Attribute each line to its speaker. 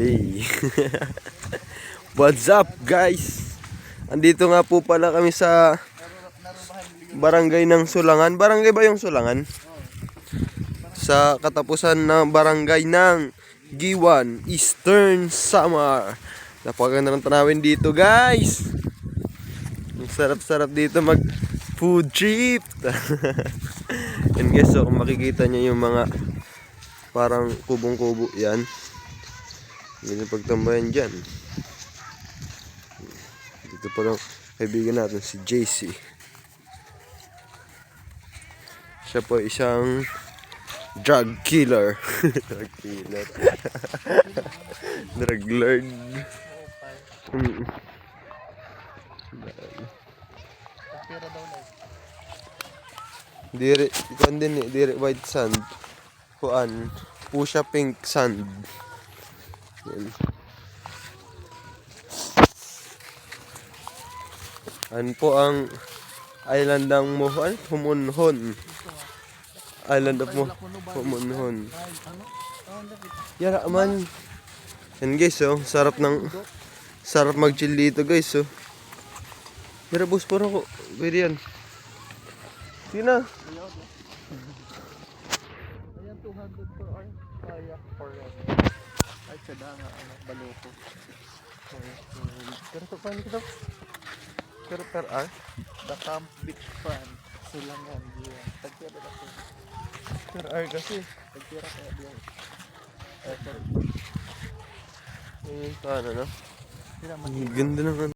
Speaker 1: Hey. What's up guys? Andito nga po pala kami sa barangay ng Sulangan. Barangay ba yung Sulangan? Sa katapusan ng barangay ng Giwan, Eastern Samar. Napakaganda ng tanawin dito guys. Ang sarap-sarap dito mag food trip. And guys, so kung makikita nyo yung mga parang kubong-kubo yan. Ganyan pagtambayan dyan. Dito pa lang kaibigan natin si JC. Siya po isang drug killer. Drug killer. Drug lord. Dire, ikuan din eh, dire white sand. Kuan, pusha pink sand. Yan. Ano po ang island ng Humunhon. Island of Humunhon. Yara man. Yan guys, oh, sarap mag-chill dito guys, oh. Yara bus po ako. Pwede yan. Sige na.
Speaker 2: Ayan, 200 per hour. Kaya for ay kada nga baloko. Pero to paano kita? Pero per hour, the Camp Beach Front Sulangan diyan. Tagpira kasi. Per hour kasi. Tagpira kaya diyan.
Speaker 1: Ayun, paano no?
Speaker 2: Sila
Speaker 1: Ang ganda naman.